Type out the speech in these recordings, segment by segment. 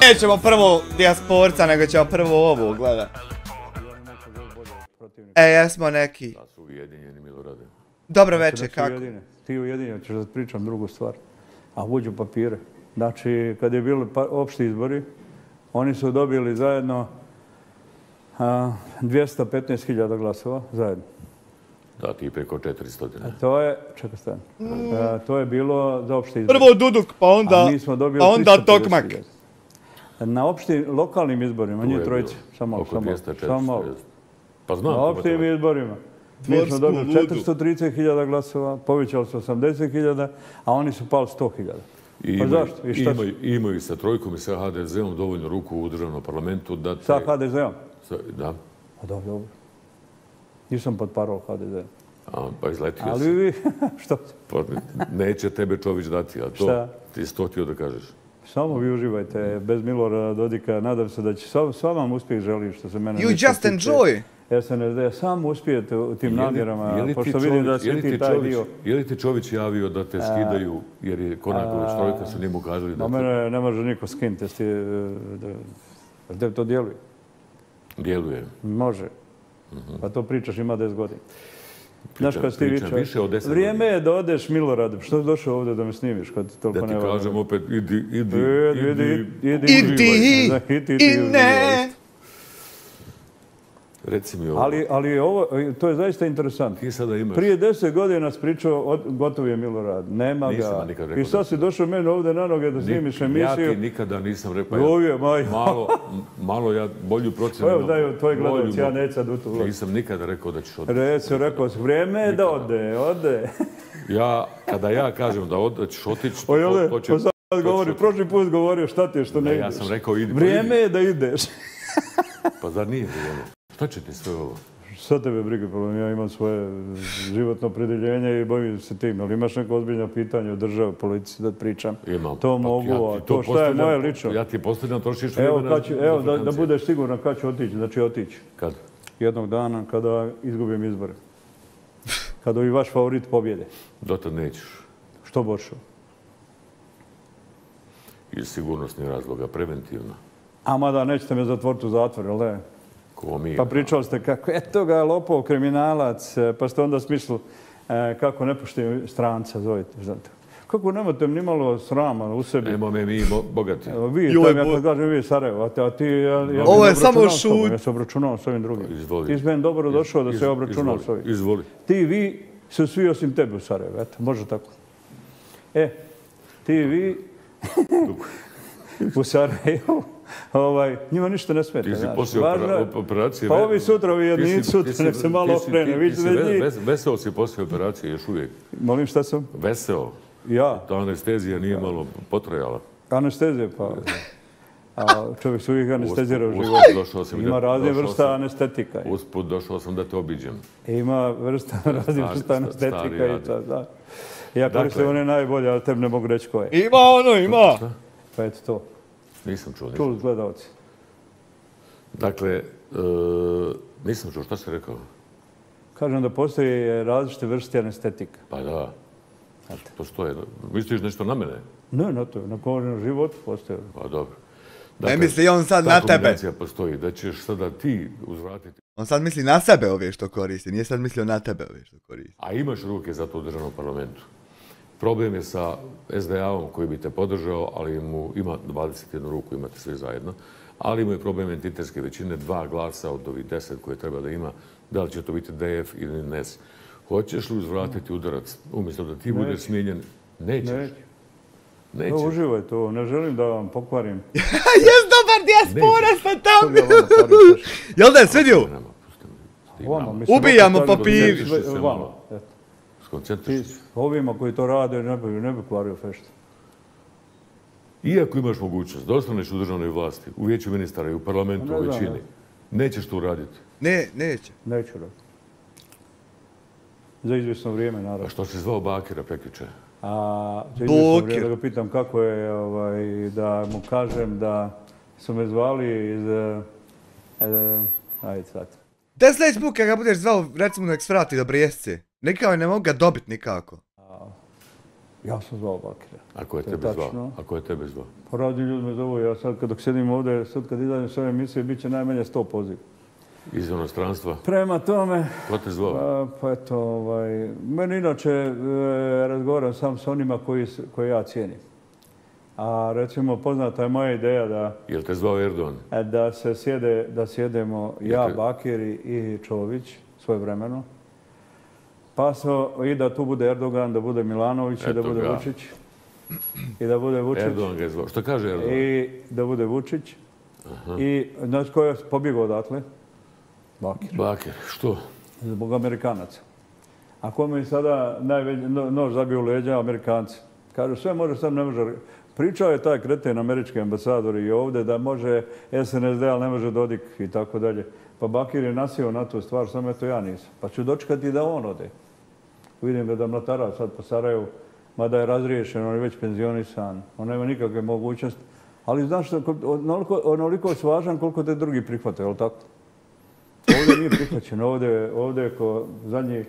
Nećemo prvo dijasporca, nego ćemo prvo ovo gledat. Jesmo neki. Da su ujedinjeni, Milorade. Dobro večer, kako? Ti ujedinjen, ćeš da pričam drugu stvar. A uđu papire. Znači, kad je bili opšti izbori, oni su dobili zajedno 215.000 glasova, zajedno. Da, ti preko 400. To je, čekaj stan, to je bilo za opšti izbori. Prvo Duduk, pa onda Tokmak. Na opštim lokalnim izborima, njih trojice, samo malo. Pa znam. Na opštim izborima. Mi smo dobili 430.000 glasova, povećali su 80.000, a oni su pali 100.000. Pa zašto? Imaju sa trojkom i sa HDZ-om dovoljno ruku u državnom parlamentu da te... Sa HDZ-om? Da. Pa dobro. Nisam potparao HDZ-om. Pa izletio si. Ali vi, što? Neće tebe Čović dati, a to ti si to htio da kažeš. Samo vi uživajte, bez Milorada Dodika, nadam se da će s vama uspjeh želim što se mene... You just enjoy! SNSD, samo uspijete u tim namjerama, pošto vidim da si ti taj dio... Je li ti Čović javio da te skidaju, jer je Konaković trojka su njemu kažali da... Mene ne može niko skinuti, da to djeluje. Djeluje? Može. Pa to pričaš ima 10 godina. Znaš kad si ti više od 10 godina. Vrijeme je da odeš Milorade. Što si došao ovdje da me snimiš kad ti toliko ne valja? Da ti kažem opet, idi. I ne. Reci mi ovo. Ali ovo, to je zaista interesantno. Ti sada imaš... Prije 10 godina si pričao, gotov je Milorad, nema ga. I sad si došao meni ovdje na noge da snimiš emisiju. Ja ti nikada nisam rekao... Malo ja bolju procenu... Evo daju tvoji gledalci, ja neću sad u tu vlast. Nisam nikada rekao da ćeš otići. Rekao si, vrijeme je da ode. Kada ja kažem da ćeš otići, to će... Prošli put govorio šta ti je što ne ideš. Ja sam rekao idi. Vrijeme je da ideš. Pa zar nije vrijeme? Šta će ti sve ovo? Šta tebe briga, ja imam svoje životno opredjeljenje i bavim se tim. Ali imaš neko ozbiljno pitanje o državi, politici da pričam? Imam. To mogu, a to šta je moje lično? Ja ti postavljam, trošiš vremena. Evo, da budeš siguran kad ću otići, da ću otići. Kad? Jednog dana kada izgubim izbore. Kada i vaš favorit pobjede. Dotad nećeš. Što bošao? Iz sigurnosnih razloga, preventivno. Ama da, nećete me zatvoriti u zatvor, jel da? Pa pričali ste kako, eto ga, lopov, kriminalac, pa ste onda smislili kako ne poštuje stranca, zovite. Kako nemate ni malo srama u sebi? Nemo me mi bogati. Vi, ja kad kažem vi Sarajevo, a ti... Ovo je samo šut. Ja se obračunao s ovim drugim. Izvoli. Ti si meni dobro došao da se obračunao s ovim. Izvoli. Ti, vi su svi osim tebe u Sarajevo, eto, može tako. Ti, vi u Sarajevu. Njima ništa ne smeta. Ti si poslije operacije... Pa ovi sutra, ovi jedni sutra, nek se malo okrene. Veseo si poslije operacije još uvijek. Molim, šta sam? Veseo. Ja? Ta anestezija nije malo potrajala. Anestezija, pa... Čovjek se uvijek anestezira u životu. Ima razne vrsta anestetika. Usput došao sam da te obiđem. Ima razne vrsta anestetika i to, da. Ja koristim one najbolje, ali tebi ne mogu reći koje. Ima! Pa eto to. Nisam čuo. Čuli gledalci. Dakle, nisam čuo. Šta si rekao? Kažem da postoji različite vrste anestetika. Pa da. Postoje. Misliš nešto na mene? Ne, na to. Na kožnom životu postoje. Pa dobro. Ne misli on sad na tebe. Ta kombinacija postoji. Da ćeš sada ti uzvratiti. On sad misli na sebe ove što koristi. Nije sad mislio na tebe ove što koristi. A imaš ruke za to u državnom parlamentu. Problem je sa SDA-om koji bi te podržao, ali mu ima 21 ruku, imate svi zajedno, ali mu je problem entitetske većine, 2 glasa od ovih 10 koje treba da ima, da li će to biti DF ili NES. Hoćeš li uzvratiti udarac, umjesto da ti budeš smijenjen? Nećeš. Nećeš. Uživaj to, ne želim da vam pokvarim. Jes dobar dijaspora sa tam! Jel da je svidio? Ubijamo papir! Ovima koji to rade ne bi kvario feštu. Iako imaš mogućnost da ostaneš u državnoj vlasti, u vijeću ministara i u parlamentu u većini, nećeš to uraditi. Neće. Neću raditi. Za izvjesno vrijeme, naravno. A što si zvao Bakira Pekića? Za izvjesno vrijeme da ga pitam kako je, da mu kažem da su me zvali iz... Ajde sad. Da sljedeći put kada ga budeš zvao, recimo nek svrati do Brijesci. Nikao ne mogu ga dobiti nikako. Ja sam zvao Bakira. Ako je tebe zvao? Ako je tebe zvao? Pa razni ljudi me zovu. Ja sad dok sedim ovdje, sad kad izađem s ove emisije, bit će najmanje 100 poziva. Iz inostranstva? Prema tome... Ko te zvao? Pa eto, meni inače razgovaram sam s onima koje ja cijenim. A recimo, poznata je moja ideja da... Jel te zvao Erdogan? Da sjedemo ja, Bakir i Čović svojevremeno. Pa i da tu bude Erdogan, da bude Milanović i da bude Vučić. I da bude Vučić. Erdogan ga je zvao. Što kaže Erdogan? I da bude Vučić. I znači ko je pobjegao odatle? Bakir. Bakir. Što? Zbog Amerikanaca. A kome je sada najveći nož zabio u leđa? Amerikanci. Kažu sve može, sad ne može. Pričao je taj kreten američki ambasador i ovdje da može SNSD, ali ne može Dodik i tako dalje. Pa Bakir je nasio na tu stvar, samo eto ja nisam. Pa ću dočekati da on ode. Vidim da mlatara sad po Sarajevu, mada je razriješen, on je već penzionisan, on nema nikakve mogućnosti. Ali znaš, onoliko je važan koliko te drugi prihvate, je li tako? Ovdje nije prihvaćen, ovdje je ko zadnji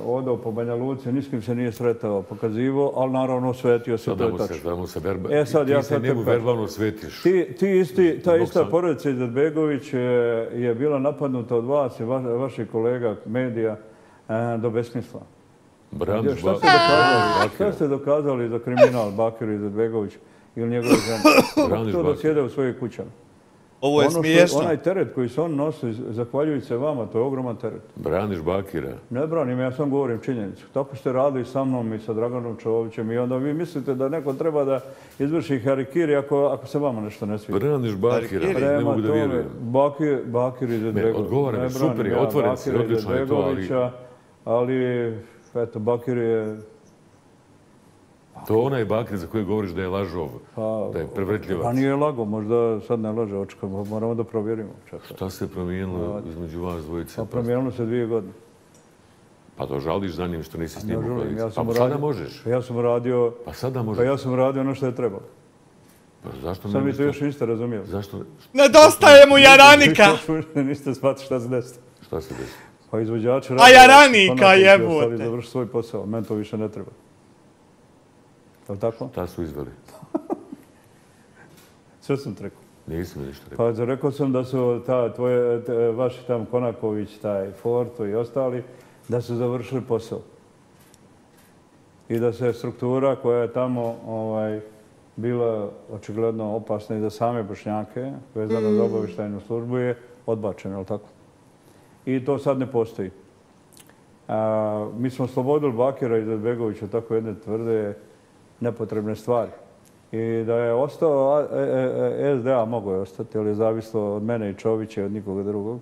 odao po Banja Luci, niskim se nije sretao, pokazivo, ali naravno svetio se, to je tačno. Ti se njemu verbalno svetiš. Ta ista porodica Izetbegović je bila napadnuta od vas i vaših kolega medija do besmisla. Šta ste dokazali za kriminal Bakir Izetbegović ili njegove žene? To da sjede u svojih kućama. Ovo je smiješno. Onaj teret koji se on nosi, zahvaljujući se vama, to je ogroman teret. Braniš Bakira? Ne branim, ja sam govorim činjenicu. Tako ste radili sa mnom i sa Draganom Čovićem i onda vi mislite da neko treba da izvrši harikiri ako se vama nešto ne svidi. Braniš Bakira, ne mogu da vjerujem. Bakir Izetbegović. Odgovaram je, super je, otvoren si, odlično je to, ali eto, Bakir je... To je onaj Bakir za koji govoriš da je lažov, da je prevretljivac. Pa nije lago, možda sad ne laže, očekamo, moramo da provjerimo. Šta se promijenilo između vas dvojice? Pa promijenilo se 2 godine. Pa to žališ za njim što nisi s njim u koaliciji. Pa sada možeš. Ja sam radio... Pa sada možeš. Pa ja sam radio ono što je trebalo. Pa zašto ne... Sad mi to još niste razumijeli. Zašto? Nedostaje mu Jaranika! Niste shvatili šta se desilo. Šta se desilo? Pa izvođači... A Jaranika jebote! Ostali završi svoj posao, meni to više ne treba. Je li tako? Šta su izveli? Sve sam ti rekao. Nisi mi ništa rekao. Pa rekao sam da su vaši tam Konaković, taj Forto i ostali, da su završili posao. I da se struktura koja je tamo bila očigledno opasna i za same Bošnjake, vezano za obavještajnu službu, je odbačena, je li tako? I to sad ne postoji. Mi smo oslobodili Bakira i Izetbegovića tako jedne tvrde nepotrebne stvari. I da je ostao SDA, mogo je ostati, ali je zavislo od mene i Čovića i od nikoga drugog,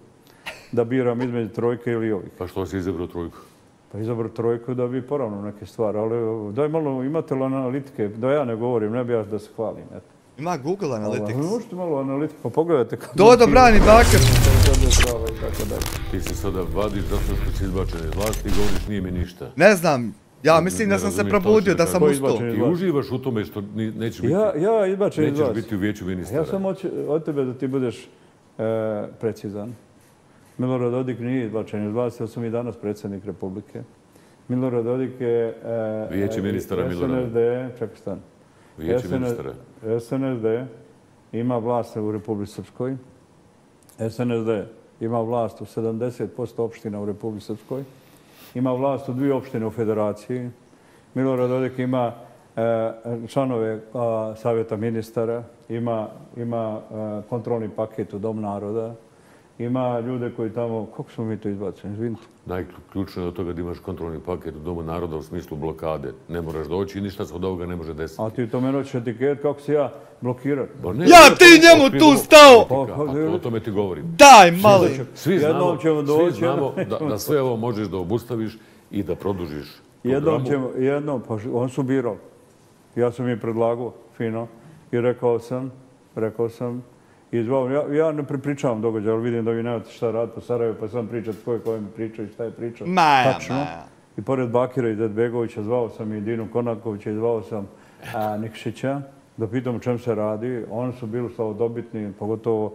da biram između trojke ili ovih. Pa što si izabrao trojku? Pa izabrao trojku da bi poravno neke stvari, ali daj malo, imate li analitike, da ja ne govorim, ne bi ja da se hvalim. Ima Google Analytics. Možete malo analitiku, pa pogledajte. Dodo brani Bakir. Ti se sada vadiš zato što si izbačen iz vlasti i govoriš nije mi ništa. Ne znam. Ja mislim da sam se probudio, da sam ustao. Ti uživaš u tome što nećeš biti, ja izbačen iz vlasti. Nećeš biti u vijeću ministara. Ja sam od tebe da ti budeš precizan. Milorad Dodik nije izbačen iz vlasti, ja sam i danas predsjednik Republike. Milorad Dodik je... Vijeće ministara Milorad. SNSD, čekaj stan. Vijeće ministara. SNSD ima vlast u Republici Srpskoj. SNSD ima vlast u 70% opština u Republici Srpskoj. Ima vlast u 2 opštine u Federaciji. Milorad Dodik ima članove Savjeta ministara, ima kontrolni paket u Dom naroda, ima ljude koji tamo... Kako smo mi to izbacili? Izvinite. Najključno je od toga da imaš kontrolni paket u Domu naroda u smislu blokade. Ne moraš doći i ništa se od ovoga ne može desiti. A ti to me noćeš etiket kako se ja blokiram. Ja ti njemu tu stao! Pa o tome ti govorim. Daj, mali! Svi znamo da sve ovo možeš da obustaviš i da produžiš programu. Jednom, pa on su birali. Ja sam im predlagao, fino, i rekao sam, i zvao, ja ne prepričavam događaj, ali vidim da vi nemate šta raditi po Sarajevu, pa sam pričati ko je kojem pričao i šta je pričao. Tačno. I pored Bakira i Izetbegovića zvao sam i Dinu Konakovića i zvao sam Nikšića da pitam o čem se radi. Oni su bili slavodobitni, pogotovo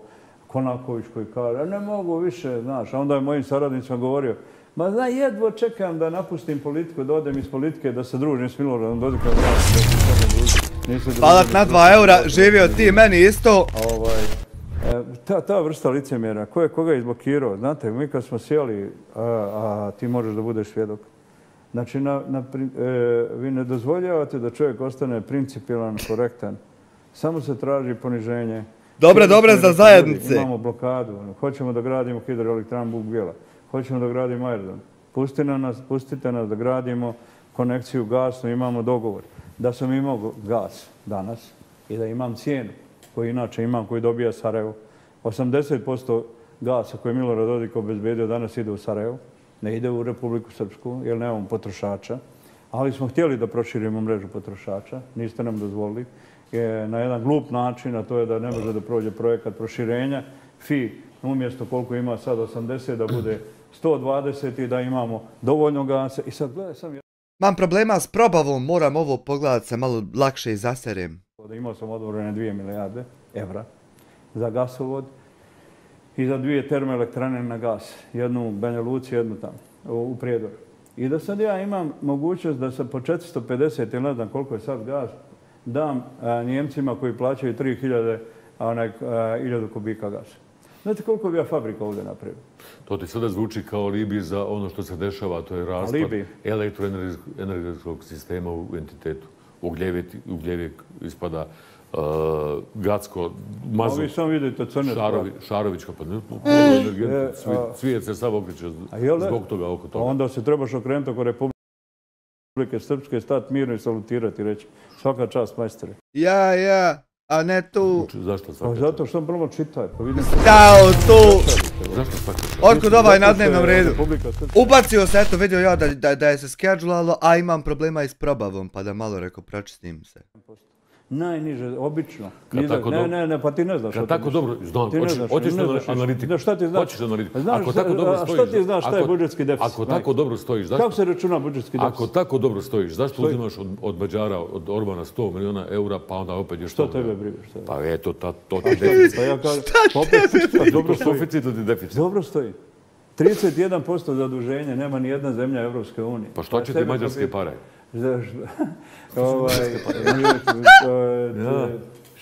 Konaković koji kaže, ne mogu više, znaš, a onda je mojim saradnicima govorio, ma znaj, jedvo čekam da napustim politiku, da odem iz politike, da se družim s Miloradom Dodikom. Hvala na 2 eura, živio ti, meni isto. Ta vrsta licemjera, ko je koga izblokirao, znate, mi kad smo sjeli, a ti možeš da budeš svjedok, znači, vi ne dozvoljavate da čovjek ostane principijelan, korektan, samo se traži poniženje. Dobre za zajednice. Imamo blokadu, hoćemo da gradimo hidroelektranu Buk Bijela, hoćemo da gradimo aerodrom. Pustite nas da gradimo konekciju gasnu, imamo dogovor. Da sam imao gas danas i da imam cijenu koju inače imam, koju dobija Sarajevo. 80% gasa koje je Milorad Dodik obezbedio danas ide u Sarajevo, ne ide u Republiku Srpsku jer nemamo potrošača, ali smo htjeli da proširimo mrežu potrošača, niste nam dozvolili na jedan glup način, a to je da ne može da prođe projekat proširenja. FI umjesto koliko ima sad 80 da bude 120 i da imamo dovoljno gasa. I sad gledaj sam... Imam problema s probavom, moram ovo pogledati se malo lakše i zaserem. Imao sam odgovorene 2 milijarde evra za gasovod i za 2 termoelektrane na gas. Jednu u Banja Luci, jednu tamo, u Prijedoru. I da sad ja imam mogućnost da se po 450 ili ne znam koliko je sad gas, dam Njemcima koji plaćaju 3000 kubika gasa. Znate koliko bi ja fabrika ovdje napravio? To ti sada zvuči kao alibi za ono što se dešava, to je raspad elektroenergetskog sistema u entitetu. Ugljevik ispada Gacko, Mazut, Šarovićka, pa svijet se sav okreće zbog toga oko toga. Onda se trebaš okrenuti oko Republike Srpske, stati mirno i salutirati i reći svaka čast majstore. Ja, a ne tu. Zašto svaka čast? Zato što sam prvo čitaj. Stao tu. Zašto svaka čast? Otkud ovaj na dnevnom redu? Ubacio se, eto vidio ja da je se skedžulalo, a imam problema i s probavom, pa da malo reko pročistim se. Najniže, obično. Ne, pa ti ne znaš. Kad tako dobro, znam, hoćeš analitiku. Šta ti znaš? Šta ti znaš šta je budžetski deficit? Ako tako dobro stojiš, kako se računa budžetski deficit? Ako tako dobro stojiš, zašto uzimaš od Mađara, od Orbana 100 miliona eura, pa onda opet još... Što tebe brigaš? Pa eto, to ti deficit. Šta tebe? Dobro stoji. Suficit ili deficit? Dobro stoji. 31% zaduženja nema ni jedna zemlja Evropske unije. Pa što će ti mađarske pare?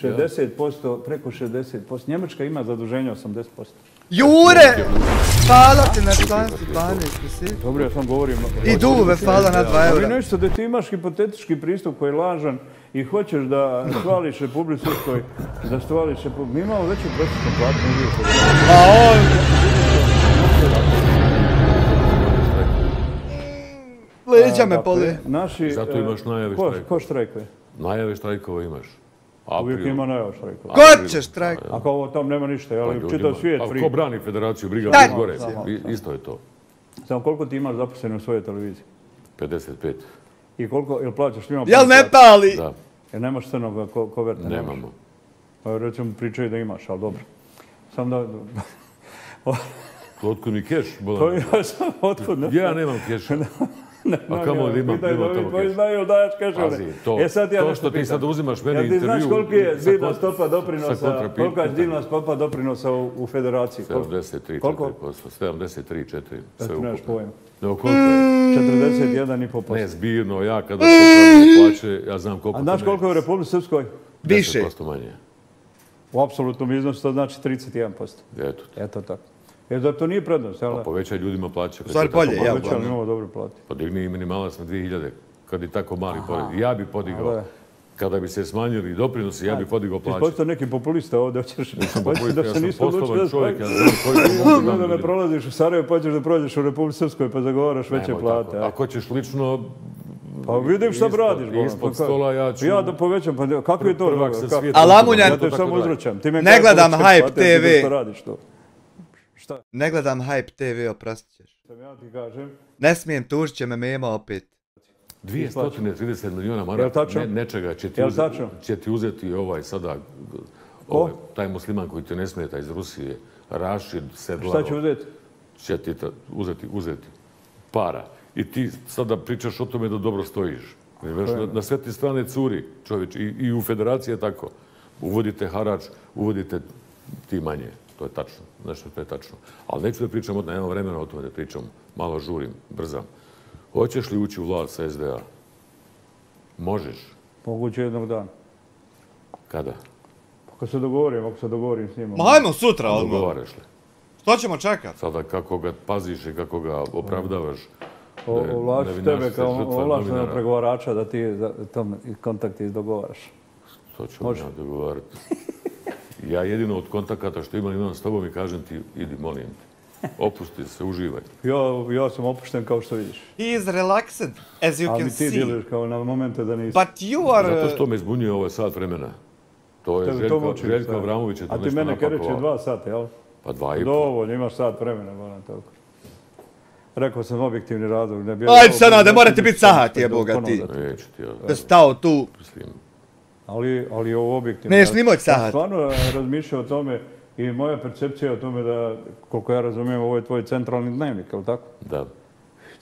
60%, preko 60%. Njemačka ima zaduženje 80%. Jure! Hvala ti na članstvu 12. Dobro, ja sam govorim... I Duve, hvala na 2 eura. Ali nešto da ti imaš hipotetički pristup koji je lažan i hoćeš da hvališ Republiku Srpskoj, da stvališ Republiku... Mi imamo veću prosječnu platu. A on... Leđa me poli. Zato imaš najave štrajkova. Ko štrajkuje? Najave štrajkova imaš. Uvijek ima najave štrajkova. Ko će štrajkova? Ako ovo tam nema ništa, ali čitav svijet free. Ko brani federaciju, briga gore. Isto je to. Samo koliko ti imaš zaposleno u svojoj televiziji? 55. I koliko, jel plaćaš svima? Jel ne pali? Da. Jer nemaš crnog koverta? Nemamo. Recimo pričaju da imaš, ali dobro. Sam da... Otkud mi keš? Otkud? Ja nemam keša. A kamo li imam tamo keš? Znaju dajaš kešove. To što ti sad uzimaš mene intervju... Ti znaš kolika je zidna stopa doprinosa, kolika je zidna stopa doprinosa u federaciji? 73,4%. 73,4%. Sve ukupno. pojma. Nego koliko je? 41,5%. Ne, zbirno, ja kada sam pravio plaće, ja znam koliko... A znaš koliko je u Republici Srpskoj? Više. 10% manje. U apsolutnom iznosu to znači 31%. Eto tako. Jer da to nije prednost, jel? Pa povećaj ljudima plaće. Stvar bolje, ja. Povećaj, imamo dobre plate. Pa digni i minimalac na 2000, kad je tako mali pored. Ja bi podigao. Kada bi se smanjili doprinosi, ja bi podigao plaće. Ti postao neki populista ovdje, hoćeš da se nisu postovan čovjek, ja znam koji da ne prolaziš u Sarajevo, pa ćeš da prođeš u Republiku Srpskoj, pa zagovaraš veće plate. Ako ćeš lično... Pa vidim šta radiš. Ispod stola ja ću... Ja da povećam, pa kako je to? A Lamunjan... Ja te samo uzvraćam. Ne gledam Hype TV. Ne gledam Hype TV, oprostit ćeš. Ja ti kažem. Ne smijem, tužit će me Mema opet. 230 miliona maraka nečega će ti uzeti ovaj sada, taj musliman koji ti ne smeta iz Rusije, Rašid Sedlarov. Šta će uzeti? Će ti uzeti para. I ti sada pričaš o tome da dobro stojiš. Na sve ti strane curi, čovječ, i u federaciji je tako. Uvodite harač, uvodite ti manje. to je tačno, nešto to je tačno. Ali neću da pričam, nemam vremena o tome da pričam, malo žurim, brzam. Hoćeš li ući u vlast sa SDA? Možeš. Moguće jednog dana. Kada? Ako se dogovorim s njima. Ma hajmo sutra odmah. Dogovaraš li? Što ćemo čekat? Sada kako ga paziš i kako ga opravdavaš. Ovlači tebe kao ovlaštenog pregovarača da ti tom kontakti dogovaraš. To ćemo ja dogovarati. Ja jedino od kontakata što imam s tobom i kažem ti, idi, molim te. Opusti se, uživaj. Ja sam opušten kao što vidiš. He is relaxed, as you can see. Ali ti djeluješ kao na momente da nisi. But you are... Zato što me zbunjuje ovaj sat vremena. To je Željko Avramović je to nešto napakovao. A ti mene kereće 2 sata, jel? Pa 2,5. Dovoljno, imaš sat vremena, moram toliko. Rekao sam objektivni razlog. Ajde sad, ne morate biti sahat, jeboga ti. Neću ti, ja. Da stao tu. Ali je ovo objektivno. Neš ni moć sahat. Stvarno razmišljao o tome i moja percepcija o tome da, koliko ja razumijem, ovo je tvoj centralni dnevnik, je li tako? Da.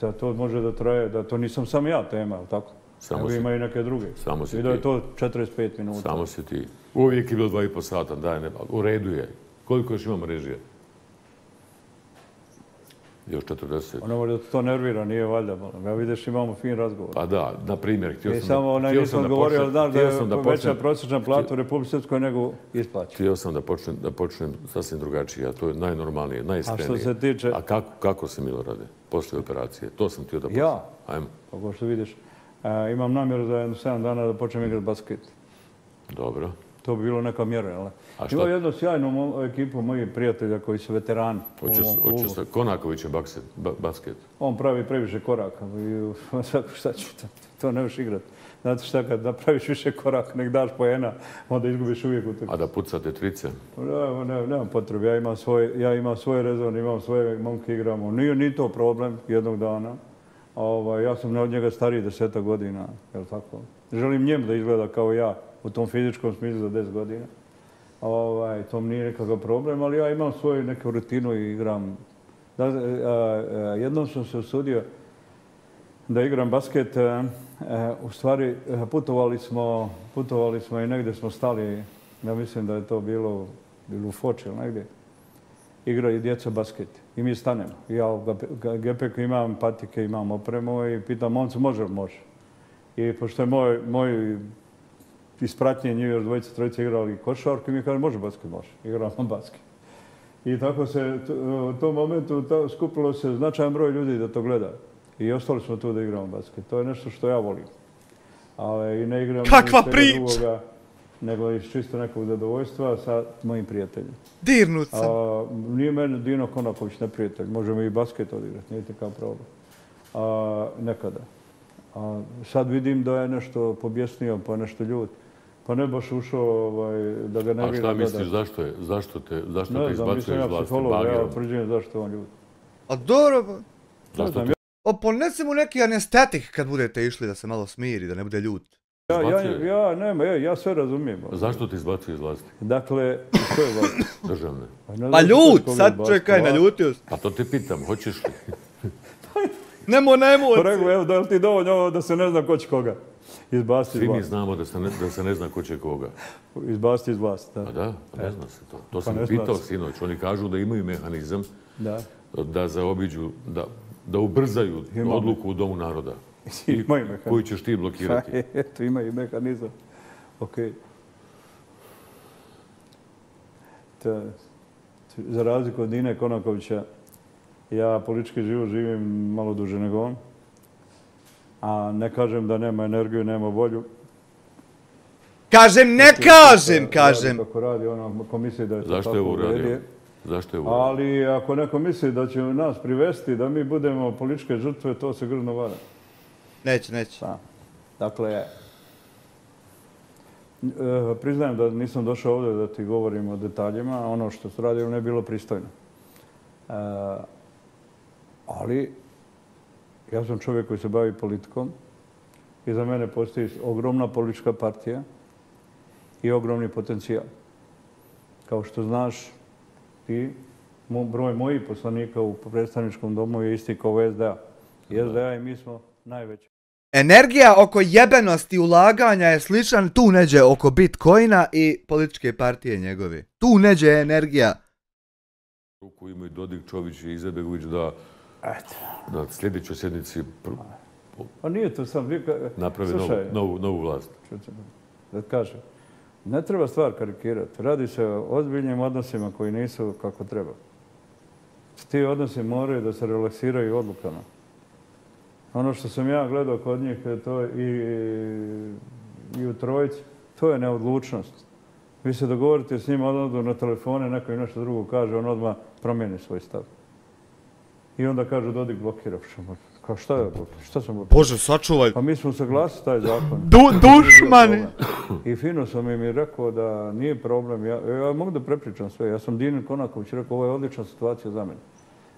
Da to može da traje, da to nisam sam ja tema, je li tako? Samo ima i neke druge. Samo si ti. I da je to 45 minuta. Samo si ti. Uvijek je bilo 2,5 sata, daj, u redu je. Koliko još imamo režije? Još 40. Ono možda to nervira, nije valjda. Ja vidiš, imamo fin razgovor. Pa da, na primjer, htio sam samo nisam govorio da je veća prosječna plata u Republici Srpskoj nego isplaća. Htio sam da počnem sasvim drugačije, a to je najnormalnije, najiskrenije. A što se tiče... A kako se Milorade, poslije operacije? To sam htio da počnem. Ja? Ajmo. Kako što vidiš, imam namjeru za 7 dana da počnem igrati basket. Dobro. To bi bilo neka mjera, jel? Ima jednu sjajnu ekipu mojih prijatelja koji su veterani. Hoće se Konaković basket? On pravi previše koraka. Šta ću, to ne možeš igrati. Znate šta, kad napraviš više koraka, nek daš poena, onda izgubiš uvijek utakmicu. A da pucate trice? Nemam potrebe, ja imam svoje rezone, imam svoje momke, igramo. Nije to problem jednog dana. Ja sam od njega stariji 10 godina, jel tako? Želim njemu da izgleda kao ja u tom fizičkom smislu za 10 godina. To mi nije nekakav problem, ali ja imam svoju neku rutinu i igram. Jednom sam se usudio da igram basket. U stvari, putovali smo i negdje smo stali. Ja mislim da je to bilo u Foči ili negdje. Igraju djeca basket i mi stanemo. Ja u gepeku imam patike, imam opremu i pitam momcu može li? Može. I pošto je moj ispratnije njih još dvojica, trojica igrali košarku i mi kažem može basket, može. Igramo basket. I tako se u tom momentu skupilo se značajan broj ljudi da to gleda. I ostali smo tu da igramo basket. To je nešto što ja volim. Ali i ne igram kakva priča! Nego iz čisto nekog zadovoljstva sa mojim prijateljima. Dirnut sam. Nije meni Dino Konaković neprijatelj. Možemo i basket odigrati, nije takav problem. Nekada. Sad vidim da je nešto pobjesnio, pa nešto ljut. Pa ne baš ušao da ga ne vira. A šta misliš, zašto te izbacuje iz vlasti? Mislim, ja psiholog, ja utvrđujem zašto on ljut. A dobro. Zašto te... Ponesi mu neki anestetik kad budete išli da se malo smiri, da ne bude ljut. Ja sve razumijem. Zašto te izbacuje iz vlasti? Dakle, što je vlasti? Državne. Pa ljut, sad čekaj, naljutio se. Pa to te pitam, hoćeš li? Nemo. Evo, da li ti dovoljno da se ne zna ko će koga? Izbaciti iz vlasti. Svi mi znamo da se ne zna ko će koga. Izbaciti iz vlasti, da. Pa da, ne zna se to. To sam pitao sinoć. Oni kažu da imaju mehanizam da zaobiđu, da ubrzaju odluku u Domu naroda. Koju ćeš ti blokirati? Eto, imaju mehanizam. Okej. Za razliku od Dine Konakovića, ja politički život živim malo duže nego on. A ne kažem da nema energiju, nema volju. Kažem. Kako radi ona komisija da je to tako uradio? Zašto je uradio? Ali ako neko misli da će nas privesti da mi budemo političke žrtve, to se grdno vara. Neće. Dakle, priznajem da nisam došao ovdje da ti govorim o detaljima. Ono što su radili ne je bilo pristojno. Ali ja sam čovjek koji se bavi politikom i za mene postoji ogromna politička partija i ogromni potencijal. Kao što znaš, broj mojih poslanika u predstavničkom domu je isti kao SDA. SDA i mi smo najveći. Energija oko jebenosti ulaganja je sličan tu neđe oko Bitcoina i političke partije njegove. Tu neđe energija Ruku imaju Dodik, Čović i Izetbegović da na sljedećoj sjednici Pa nije to sam... napravi novu vlast. Da kažem, ne treba stvar karikirati. Radi se o ozbiljnim odnosima koji nisu kako treba. Ti odnosi moraju da se relaksiraju odlukama. Ono što sam ja gledao kod njih to i u trojici, to je neodlučnost. Vi se dogovorite s njima odmah na telefone, neko im nešto drugo kaže, on odmah promijeni svoj stav. I onda kažu Dodik blokira. Kao šta je blokira? Šta sam blokira? Bože, sačuvaj. Pa mi smo saglasili taj zakon. Dušmani! I fino sam im rekao da nije problem. Ja mogu da prepričam sve. Ja sam Dinin Konaković rekao, ovo je odlična situacija za mene.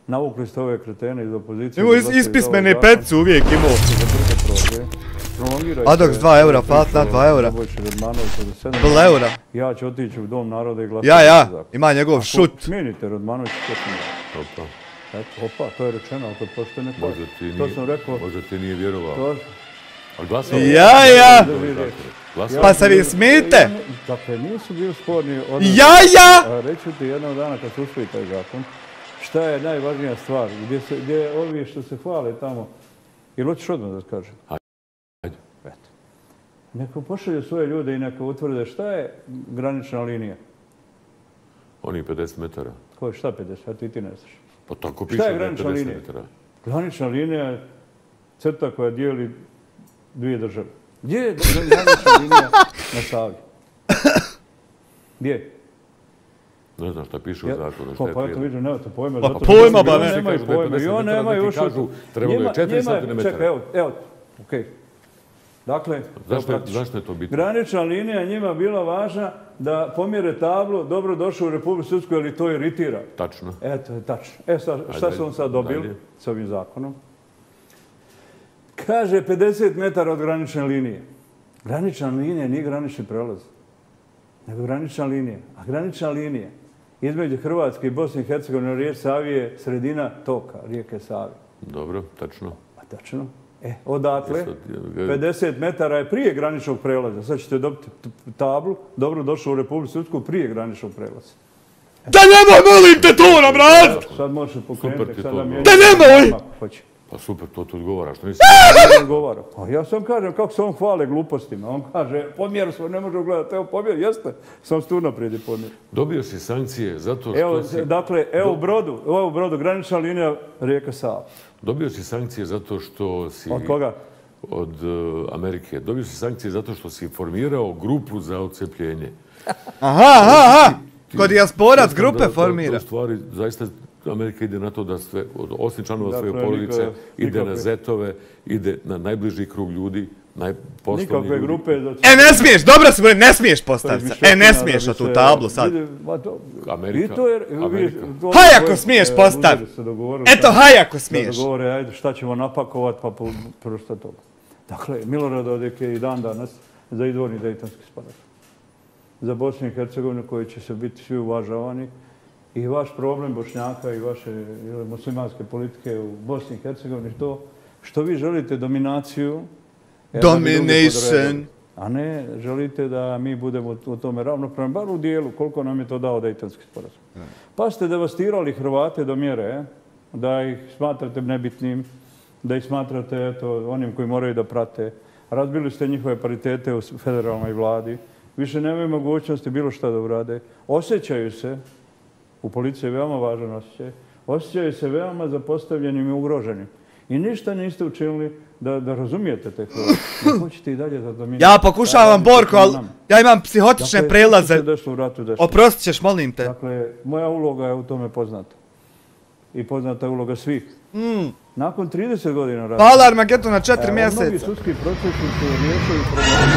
Navukli ste ove kretene iz opozicije. Imao ispismene peticu uvijek imao. Adoks 2 eura, Fatna 2 eura. Bl eura. Ja ću otići u Dom naroda i glasati. Ja, ima njegov šut. Smijenite Radmanović, to sam ja. Opa, to je rečeno, ali to pošto ne kaže. To sam rekao. Možda ti nije vjerovao. Ja. Pa se vi smijete? Dakle, nisu bili sporni. Ja. Reću ti jednog dana kad se usvoji taj zakon, šta je najvažnija stvar, gdje ovi što se hvale tamo, ili hoćeš odmah da kažem? Ajde. Neko pošalje svoje ljude i neko utvrde šta je granična linija. Oni 50 metara. Ko je šta 50? A ti ne znaš. Pa tako piše da je 50 metara. Granična linija je crta koja dijeli dvije države. Gdje je granična linija na Savi? Gdje? Ne znam šta piše u zakonu. Pa eto vidim, nemate pojma. Pa pojma ba ne. Nemaju pojma. I on nemaju još... Trebalo je 4 cm. Čekaj, evo, okej. Dakle, zašto je to bitno? Granična linija njima bila važna da pomjere tablu, dobro došao u Republiku Srpsku, ali to iritira. Tačno. Eto, tačno. Šta su on sad dobili s ovim zakonom? Kaže 50 metara od granične linije. Granična linija nije granični prelaz, nego granična linija. A granična linija između Hrvatske i Bosne i Hercegovine rijeke Savi je sredina toka rijeke Savi. Dobro, tačno. A tačno. Odatle, 50 metara je prije graničnog prelaza. Sad ćete dobiti tablu, dobro došao u Republiku Srpsku prije graničnog prelaza. Da nemoj, molim te to na brat! Sad možeš pokrenuti. Da nemoj! Pa super, to ti odgovara, što nisi... Ne odgovara. Pa ja sam kažem kako se on hvale glupostima. On kaže, pomjer smo, ne možemo gledati. Evo pomjer, jeste. Sam tu naprijed i pomjer. Dobio si sankcije zato što si... Dakle, evo u Brodu, granična linija rijeka Sava. Dobio si sankcije zato što si... Od koga? Od Amerike. Dobio si sankcije zato što si formirao grupu za odcepljenje. Aha. Kod dijasporac grupe formira. To stvari, zaista Amerika ide na to da sve, osim članova svoje porodice, ide na zetove, ide na najbliži krug ljudi, najposlovni ljudi. Nikakve grupe... ne smiješ, dobro si govorio, ne smiješ postaviti se. Ne smiješ na tu tablu sad. Amerika. Haj ako smiješ postaviti. Eto, haj ako smiješ. Da dogovore, ajde, šta ćemo napakovati, pa prosto toga. Dakle, Milorad Dodik je i dan danas za izvorni dejtonski sporazum. Za Bosnu i Hercegovinu koji će se biti svi uvažavani. I vaš problem Bošnjaka i vaše muslimanske politike u Bosni i Hercegovini to što vi želite dominaciju. Domination. A ne želite da mi budemo u tome ravnopravni, bar u dijelu koliko nam je to dao dejtonski sporazum. Pa ste devastirali Hrvate do mjere da ih smatrate nebitnim, da ih smatrate onim koji moraju da prate. Razbili ste njihove paritete u federalnoj vladi. Više nemaju mogućnosti bilo šta da urade. Osjećaju se, u policiji je veoma važan osjećaj, osjećaju se veoma zapostavljenim i ugroženim. I ništa niste učinili da razumijete te Hrvate. Hoćete i dalje da dominate. Ja pokušavam, Borko, ali ja imam psihotične prelaze. Oprostit ćeš, molim te. Dakle, moja uloga je u tome poznata. I poznata je uloga svih. Nakon 30 godina rada... Pala Armageddon na 4 mjeseca. Mnogi sudski procesi su riješili problemi.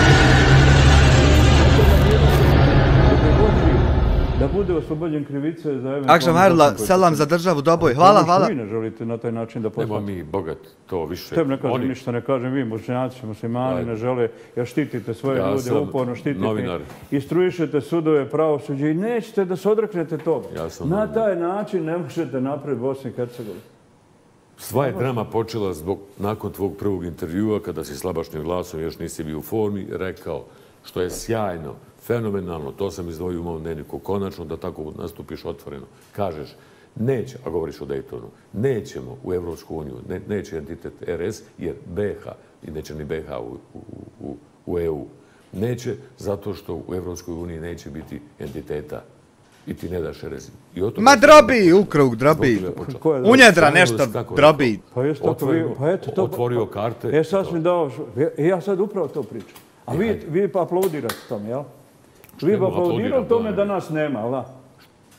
Da bude oslobođen krivice za eventualno... Akšam Harla, selam za državu, doboj. Hvala. Vi ne želite na taj način da poslate. Nemo mi, bogat, to više... Tem ne kažem ništa, ne kažem vi, Bošnjaci, muslimani ne žele, jer štitite svoje ljude, uporno štitite. Instruišete sudove, pravosuđe i nećete da se odreknete toga. Na taj način ne možete napraviti Bosnu i Hercegovinu. Sva je drama počela nakon tvog prvog intervjua, kada si slabašnim glasom, još nisi bio u formi, rekao što je sjajno, fenomenalno, to sam izdvojio u mom dnevniku, konačno da tako nastupiš otvoreno. Kažeš, Neće, a govoriš o Daytonu, nećemo u Evropsku uniju, neće entitet RS, jer BiH, i neće ni BiH u EU, neće zato što u Evropskoj uniji neće biti entiteta i ti ne daš RS. Ma drobi, ukrug, drobi. Unjedra nešto drobi. Otvorio karte. Ja sad upravo to pričam. A vi pa aplaudirate tome, jel? Vi bi aplaudirali tome da nas nema, jel da?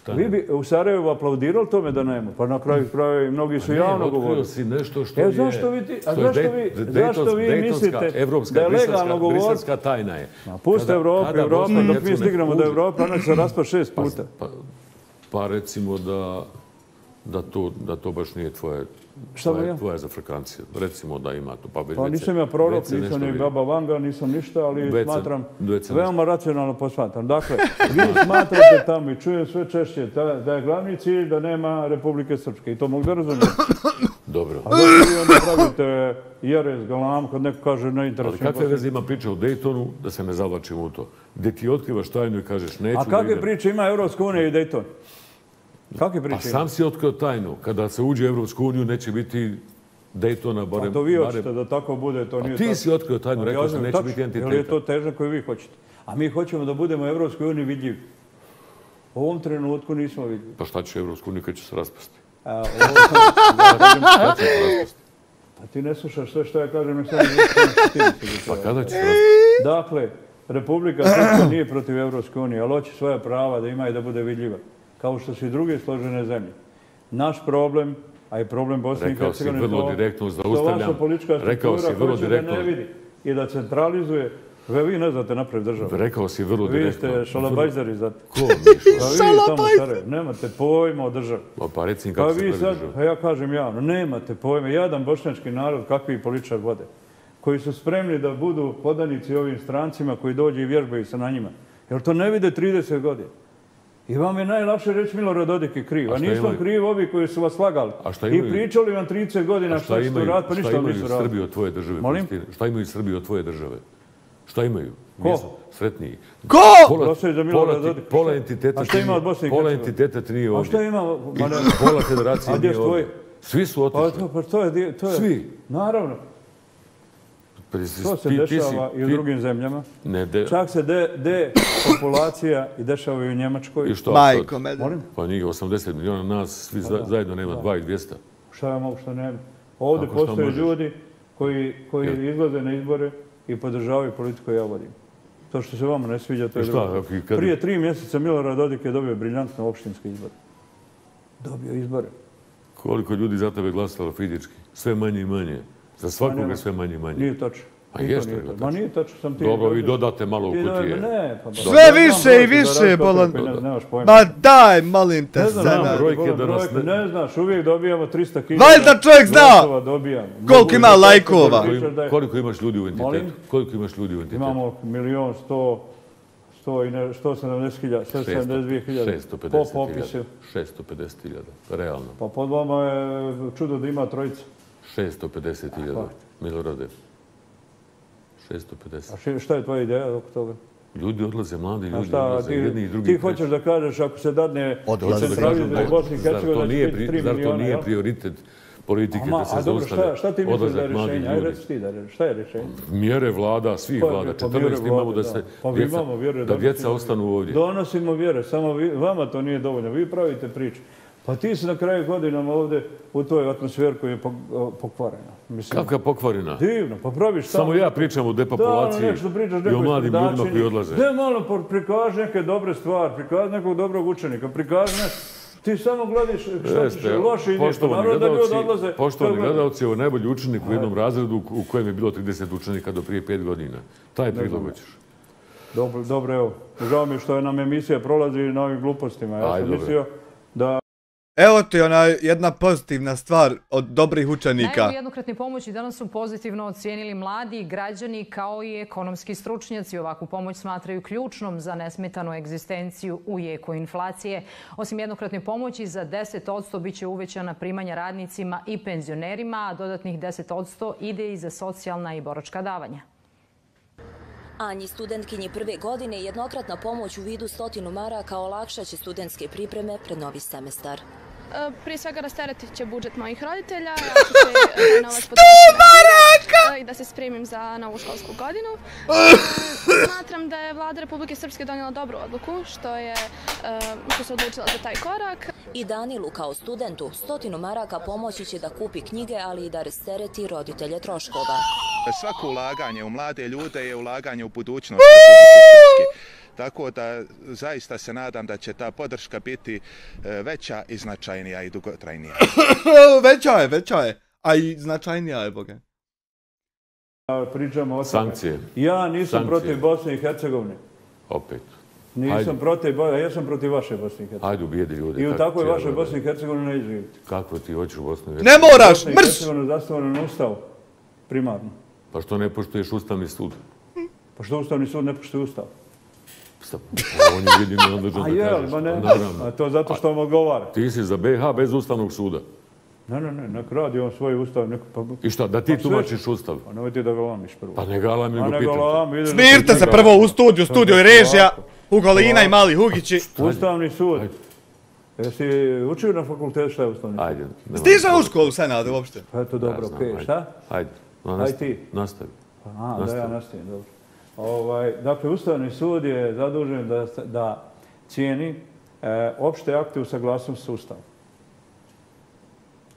Vi bi u Sarajevu aplaudirali tome da nema, pa na kraju krajeva mnogi su javno govorili. Otkrio si nešto što je... Zašto vi mislite da je legalno govoriti? Briselska tajna je. Pusti Evropu, dok mi stignemo do Evrope, ona će se raspati 6 puta. Pa recimo da to baš nije tvoja zafrkancija. Recimo da ima to. Pa nisam ja prorok, nisam ni Baba Vanga, nisam ništa, ali smatram, veoma racionalno posmatram. Dakle, vi smatrate tamo i čujem sve češće da je glavni cilj da nema Republike Srpske. I to mogu da razumijem. Dobro. A zašto vi onda pravite jerez, galam, kad neko kaže neinteresantno? Ali kakve veze ima priča o Daytonu, da se ne zavlačimo u to? Gdje ti otkrivaš tajnu i kažeš neću... A kakve priče ima Evropska unija i Dayton? Pa sam si otkrio tajnu. Kada se uđe u Evropsku uniju neće biti Daytona barem... A to vi hoćete da tako bude, to nije tako. A ti si otkrio tajnu, rekao sam neće biti entiteta. Jer je to težak koji vi hoćete. A mi hoćemo da budemo u Evropskoj uniji vidljivi. U ovom trenutku nismo vidljivi. Pa šta će Evropsku uniju kad će se raspasti? Pa ti ne slušaš sve što ja kažem. Pa kada će se raspasti? Dakle, Republika Srpska nije protiv Evropske unije, ali hoće svoja prava da ima i da bude vidljiva. Kao što su i druge složene zemlje. Naš problem, a i problem Bosne i Hercegovine, to vaša politička struktura hoće da ne vidi i da centralizuje. Vi ne znate napraviti državu. Rekao si vrlo direktno. Vi ste šalabajzari za to. Ko mi šalabajzari? Nemate pojma o državi. Pa recim kako se pravi državu. Pa ja kažem javno, nemate pojma. Jedan bošnjački narod, kakvi političar vode, koji su spremni da budu podanici ovim strancima koji dođe i vježbaju se na njima. Jer to ne vide 30 godina. I vam je najlakše reći Milorad Dodik je kriv. A nisu vam krivi ovi koji su vas slagali. I pričali vam 30 godina što ste uradili, pa ništa vam nisu radili. Šta imaju Srbi od tvoje države? Molim? Šta imaju Srbi od tvoje države? Šta imaju? Ko? Sretniji. Ko? Pola entiteta ti nije ovdje. A šta ima? Pola federacije nije ovdje. Svi su otišli. Pa to je... Svi. Naravno. To se dešava i u drugim zemljama. Čak se depopulacija i dešava i u Njemačkoj. I što? Majko, medem. Pa njih 80 miliona nas, svi zajedno nema 2200. Šta ja mogu, što nema? Ovdje postoje ljudi koji izlaze na izbore i podržavaju politiku ja vodim. To što se vama ne sviđa, to je drugo. Prije 3 mjeseca Milorad Dodik je dobio briljantne opštinske izbore. Dobio izbore. Koliko ljudi za tebe glasalo fizički? Sve manje i manje. Za svakoga sve manje i manje. Nije tačno. Pa jeste li Ma nije tačno, sam ti... Dobro, vi dodate malo u kutije. Sve više i više, bolan. Ma daj, molim te, Zenar. Ne znaš, uvijek dobijamo 300 000. Valjda čovjek zna koliko ima lajkova. Koliko imaš ljudi u entitetu? Koliko imaš ljudi u entitetu? Imamo 1.172.000 po popisu. 650.000, realno. Pa pod vama je čudo da ima trojica. 650.000, Milorade. 650. A šta je tvoja ideja oko toga? Ljudi odlaze, mladi ljudi odlaze, jedni i drugi. Ti hoćeš da kažeš ako se dadne centralizuje Bosni i Hercegovina, da će biti 3 miliona, zar to nije prioritet politike da se zaustave? Šta ti misliš da je rješenje? Ajde reci ti, šta je rješenje? Mjere vlada, svih vlada. 14 imamo da djeca ostanu ovdje. Donosimo vjere, samo vama to nije dovoljno. Vi pravite priču. Pa ti si na kraju godinama ovdje u toj atmosferi koja je pokvarena. Kakva pokvarena? Divno, pa praviš samo ja pričam o depopulaciji i o mladim ljudima koji odlaze. Ne, malo prikaži neke dobre stvari, prikaži nekog dobrog učenika, prikaži ti samo gledaš što je loše i ništa. Naravno da ljudi odlaze. Poštovani gledalci, ovo je najbolji učenik u jednom razredu u kojem je bilo 30 učenika do prije 5 godina. Taj prilog hoćeš. Dobro, evo. Žao mi što nam emisija prolazi na ovim glupostima. Ja sam mislio da... Evo ti ona jedna pozitivna stvar od dobrih učenika. Najavu jednokratne pomoći danas su pozitivno ocijenili mladi građani kao i ekonomski stručnjaci. Ovakvu pomoć smatraju ključnom za nesmetanu egzistenciju u jeku inflacije. Osim jednokratne pomoći za 10% bit će uvećana primanja radnicima i penzionerima, a dodatnih 10% ide i za socijalna i boračka davanja. Anji, studentkinji prve godine, jednokratna pomoć u vidu 100 maraka olakšaće studentske pripreme pred novi semestar. prije svega rasteretit će budžet mojih roditelja, ja ću taj novac potrošiti i da se spremim za novu školsku godinu. Smatram da je Vlada Republike Srpske donijela dobru odluku što se odlučila za taj korak. I Danilu kao studentu 100 maraka pomoći će da kupi knjige, ali i da rastereti roditelje troškova. Svako ulaganje u mlade ljude je ulaganje u budućnost Republike Srpske. Tako da zaista se nadam da će ta podrška biti veća i značajnija i dugotrajnija. Veća je, a i značajnija je, boga. Pričamo o sankcije. Ja nisam protiv Bosne i Hercegovine. Opet. Nisam protiv, ja sam protiv vaše Bosne i Hercegovine. Hajde ubijedi ljudi. I u takvoj vašoj Bosni i Hercegovini ne živite. Kako ti hoćeš u Bosnu i Hercegovini? Ne moraš, mrš! Bosna i Hercegovina zasnovana na Ustavu, primarno. Pa što ne poštuješ Ustavni sud? Pa što Ustavni sud ne poštuje Ustav? On je jedini odličan da kažeš. A to zato što vam odgovara. Ti si za BiH bez Ustavnog suda. Ne, nek radi on svoj Ustav. I šta, da ti tumačiš Ustav? Pa nemoj ti da ga lamiš prvo. Pa ne ga lamim, nego pitam. Smirte se prvo u studio i režija, Ugolina i Mali Hugići. Ustavni sud. Jesi učio na fakultetu šta je Ustavni sud? Ajde. Stiže u školu Senade uopšte? Pa eto dobro, okej, šta? Ajde, nastavi. Da ja nastavim, dobro. Dakle, Ustavni sud je zadužen da cijeni opšte akte u saglasnosti s Ustavom.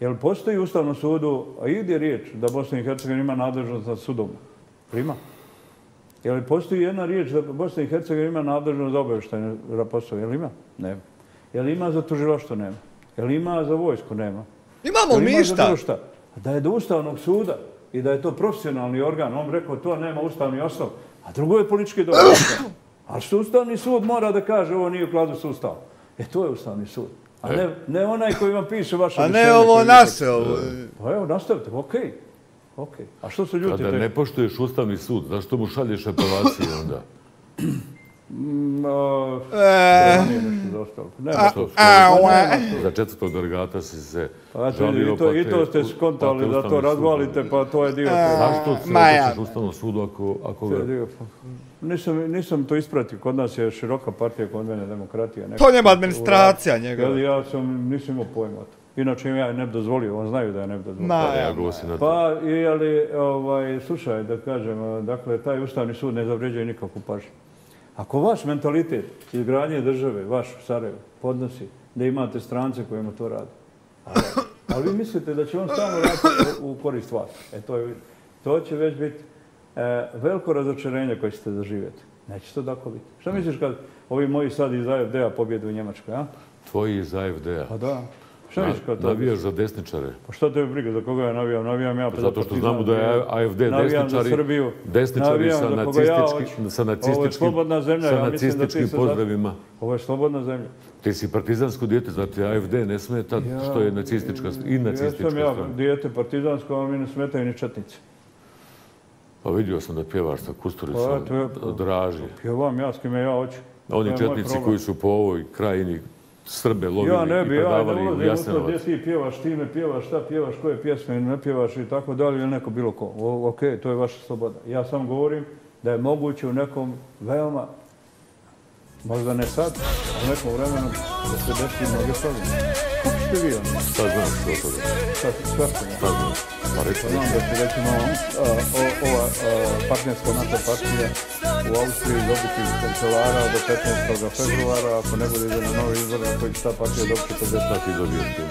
Jel postoji u Ustavnom sudu, a ide riječ da Bosna i Hercegovina ima nadležnost nad sudom? Prima. Jel postoji jedna riječ da Bosna i Hercegovina ima nadležnost za obavještajne poslove? Jel ima? Nema. Jel ima za tužilaštvo? Nema. Jel ima za vojsku? Nema. Imamo li ništa? Da je do Ustavnog suda i da je to profesionalni organ, on rekao to nema ustavni osnov, a drugo je politički dogovor. Ali što Ustavni sud mora da kaže ovo nije u kladu s Ustavom. To je Ustavni sud. A ne onaj koji vam piše vaše mišljenje. A ne ovo naše. Pa evo, nastavite, okej. A što se ljutite? Kada ne poštuješ Ustavni sud, zašto mu šalješ apelacije onda? Za 4. delegata si se žalio. I to ste skontali da to razvalite, pa to je dio. Zašto se odlučiš Ustavnom sudu ako ga... Nisam to ispratio. Kod nas je široka partija, kod mene demokratija. To njema administracija njega. Ja nisam imao pojma to. Inače ja ne bi dozvolio, on znaju da ja ne bi dozvolio. Pa, slušaj, da kažem, dakle, taj Ustavni sud ne zavređuje nikakvu pažnju. Ako vaš mentalitet izgradnje države, vaš Sarajevo, podnosi da imate strance kojima to rade, ali vi mislite da će on samo raditi u korist vas, to će već biti veliko razočarenje koje ćete doživjeti. Neće to tako biti. Šta misliš kad ovi moji sad iz AfD-a pobjedu u Njemačkoj, a? Tvoji iz AfD-a? Pa da. Navijaš za desničare. Pa šta te briga, za koga ja navijam? Navijam ja. Zato što znamo da je AfD desničari sa nacističkim pozdravima. Ovo je slobodna zemlja. Ti si partizansko dijete, zato AfD ne smeta što je nacistička strana. Jesam ja dijete partizansko, a mi ne smetaju ni četnici. Pa vidio sam da pjevaš sa Kusturicom, Draži. Pjevam ja s kime ja hoću. Oni četnici koji su po ovoj krajini Srbe lovili i predavali u Jasenovac. Gdje ti pjevaš, ti me pjevaš, šta pjevaš, koje pjesme ne pjevaš i tako dalje, ili neko bilo ko. Okej, to je vaša sloboda. Ja sam govorim da je moguće u nekom veoma, možda ne sad, u nekom vremenu da se desi mnoge stvari. Kako ste vi ono? Šta znaš što toga? Šta znaš? Pa recimo. Znam da će recimo ova partnerska naša partija u Austriji dobiti kancelara do 15. februara, ako ne bude ide na novi izbor, na koji će ta partija dobiti 40. Šta ti dobio s tim?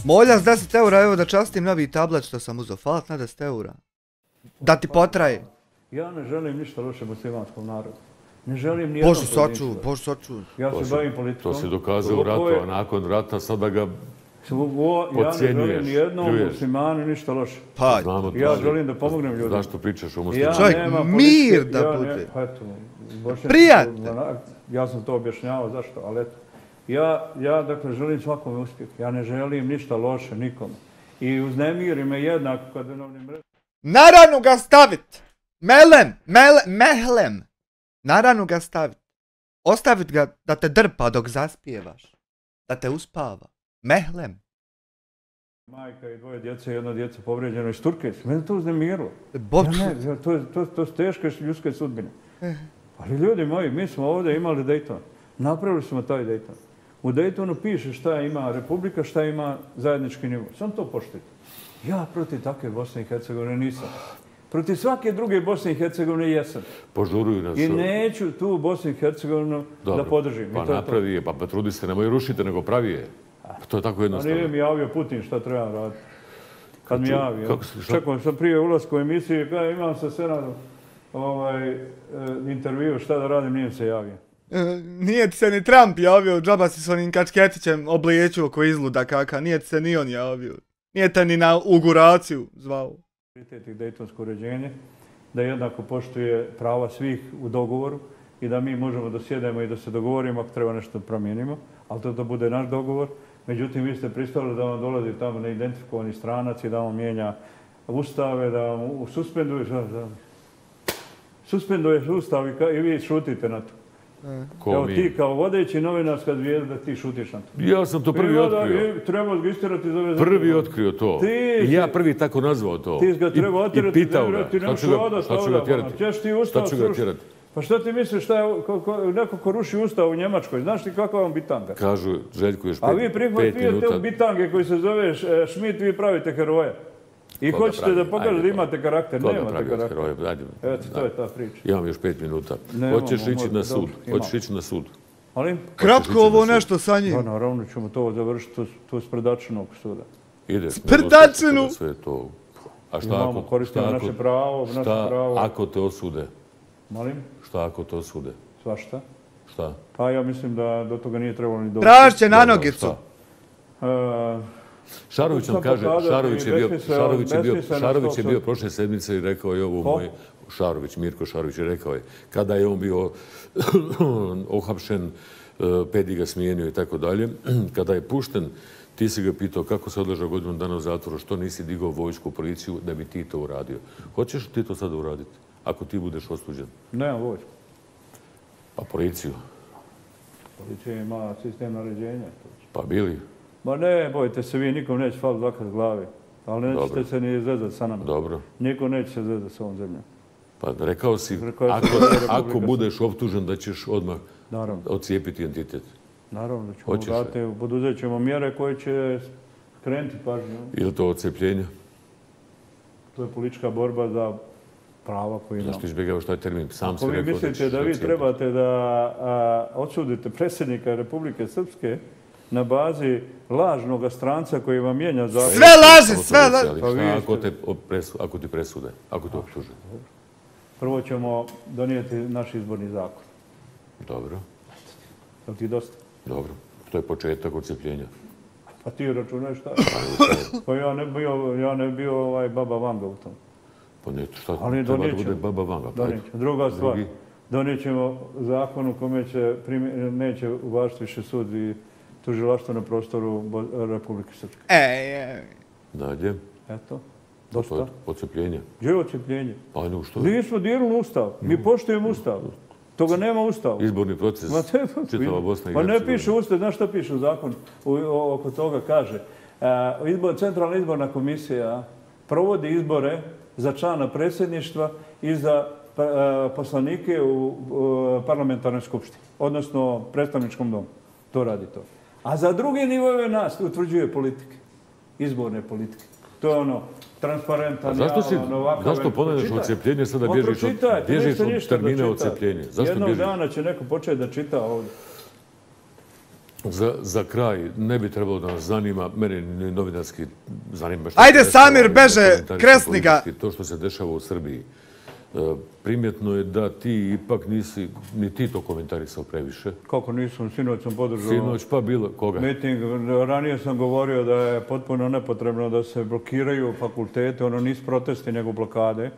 Molja s 10 eura, evo da častim novi tablet što sam uzao. Hvala na 10 eura. Da ti potraje. Ja ne želim ništa loše muslimanskom narodu. Ne želim nijednom pojedinču. Bože sačuv. Ja se bavim politikom. To si dokazao u ratu, a nakon rata sada ga podcjenjuješ. Ja ne želim nijednom muslimanu ništa loše. Pa, ja želim da pomognem ljudima. Zašto pričaš o muslimanu? Čovjek, mir da bude. Prijatelj. Ja sam to objašnjavao zašto, ali eto. Ja, dakle, želim svakome uspjeh. Ja ne želim ništa loše nikome. I uznemiri me jednako kad vinovnim mrežom. Na ranu ga stavit! Mehlem! Na ranu ga stavit. Ostavit ga da te drpa dok zaspijevaš. Da te uspava. Mehlem. Majka i dvoje djece, jedno djece povrijeđeno iz Turke. Mene to uznemirilo. To su teške ljudske sudbine. Ali ljudi moji, mi smo ovdje imali Dayton. Napravili smo taj Dayton. U Daytonu piše šta ima republika, šta ima zajednički nivo. Samo to poštujte. Ja protiv takve Bosne i Hercegovine nisam. Protiv svake druge Bosne i Hercegovine jesam. Požuruju nas. I neću tu Bosnu i Hercegovinu da podržim. Pa napravi je, pa trudi se, nemoj rušite, nego pravi je. To je tako jednostavno. A nije mi javio Putin šta treba raditi. Kad mi javio. Čekam sam prije ulaska u emisiju, imam sa Senadom intervju šta da radim, nije se javio. Nije ti se ni Trump javio, džaba si s onim kačketićem oblijeću oko izluda kaka, nije ti se ni on javio. Nije te ni na auguraciju zvao. Dejtonsko uređenje, da jednako poštuje prava svih u dogovoru i da mi možemo da sjedemo i da se dogovorimo ako treba nešto promijenimo, ali to bude naš dogovor. Međutim, vi ste pristali da vam dolazi tamo neidentifikovani stranac i da vam mijenja ustave, da vam suspenduješ ustav i vi šutite na to. Evo ti kao vodeći novinarska zvijezda, ti šutiš na to. Ja sam to prvi otkrio. Treba ga istirati iz ove zemlje. Prvi otkrio to. I ja prvi tako nazvao to. Ti ga treba otjerati. I pitao ga. Šta ću ga tjerati? Šta ću ga tjerati? Pa šta ti misliš šta je neko ko ruši ustav u Njemačkoj? Znaš ti kakva vam bitanga? Kažu, Željko, još 5 minuta. A vi prihvatite te bitange koji se zove Schmidt, vi pravite heroja. I hoćete da pokažete da imate karakter. Nemate karakter. Eto, to je ta priča. Imam još 5 minuta. Hoćeš ići na sud? Hoćeš ići na sud? Kratko ovo nešto sa njim. Naravno ćemo to završiti tu s predačinog suda. Ide. Sprdačinu! Sve to. A šta ako? Koristimo naše pravo. Šta ako te osude? Molim? Šta ako te osude? Svašta? Šta? Pa ja mislim da do toga nije trebalo ni doći. Tražće na nogicu. Šarović nam kaže, Šarović je bio prošle sedmice i rekao je ovo moj, Mirko Šarović je rekao je, kada je on bio ohapšen, Pedi ga smijenio i tako dalje, kada je pušten, ti si ga pitao kako se odležao godinu dana u zatvoru, što nisi digao vojsku, policiju da bi ti to uradio. Hoćeš ti to sada uraditi, ako ti budeš osuđen? Nemam vojsku. Pa policiju? Policija ima sistem naređenja. Pa bili? Ma ne, bojte se, vi nikom neće faliti dvakrat glavi. Ali nećete se ni zezati sa nama. Dobro. Niko neće se zezati s ovom zemljom. Pa rekao si, ako budeš optužen da ćeš odmah odcijepiti entitet. Naravno da ćemo dati, poduzet ćemo mjere koje će skrenuti pažnju. Ili to odcepljenje? To je politička borba za prava koji imamo. Zašto izbjegavaš taj termin? Sam si rekao da ćeš odcijepiti. Ako vi mislite da vi trebate da odsudite predsjednika Republike Srpske na bazi lažnog stranca koji vam mijenja zakon. Sve laži, sve laži. Ako ti presude, ako te optuže? Prvo ćemo donijeti naš izborni zakon. Dobro. Je li ti dosta? Dobro. To je početak odcepljenja. Pa ti računaj šta? Pa ja ne bio Baba Vanga u tom. Pa ne, šta treba da bude Baba Vanga? Druga stvar. Donijet ćemo zakon u kome neće uvažiti više sud i tužilaštvo na prostoru Republike Srpske. Dalje? Eto. Dosta. Odcepljenje. Gdje je odcepljenje? Ajde, što? Mi smo dijelili ustav. Mi poštujemo ustav. Toga nema u ustavu. Izborni proces. Čitava Bosna i Hercegovina. Pa ne piše ustav. Znaš šta piše u zakonu? Oko toga kaže. Centralna izborna komisija provodi izbore za člana predsjedništva i za poslanike u parlamentarnoj skupštini. Odnosno predstavničkom domu. To radi to. A za druge nivoje nas utvrđuje politike. Izborne politike. To je ono transparentan, zašto ponavljaš odcepljenje, sada bježiš od termina odcepljenje? Jednog dana će neko početi da čita ovdje. Za kraj, ne bi trebalo da nas zanima, mene novinarski zanima. Ajde Samir, beže, kresni ga! To što se dešava u Srbiji. Primjetno je da ti ipak nisi, ni ti to komentarisao previše. Kako nisam, sinoć sam podržao. Sinoć pa bilo, koga? Miting, ranije sam govorio da je potpuno nepotrebno da se blokiraju fakultete, ono nisu protesti nego blokade.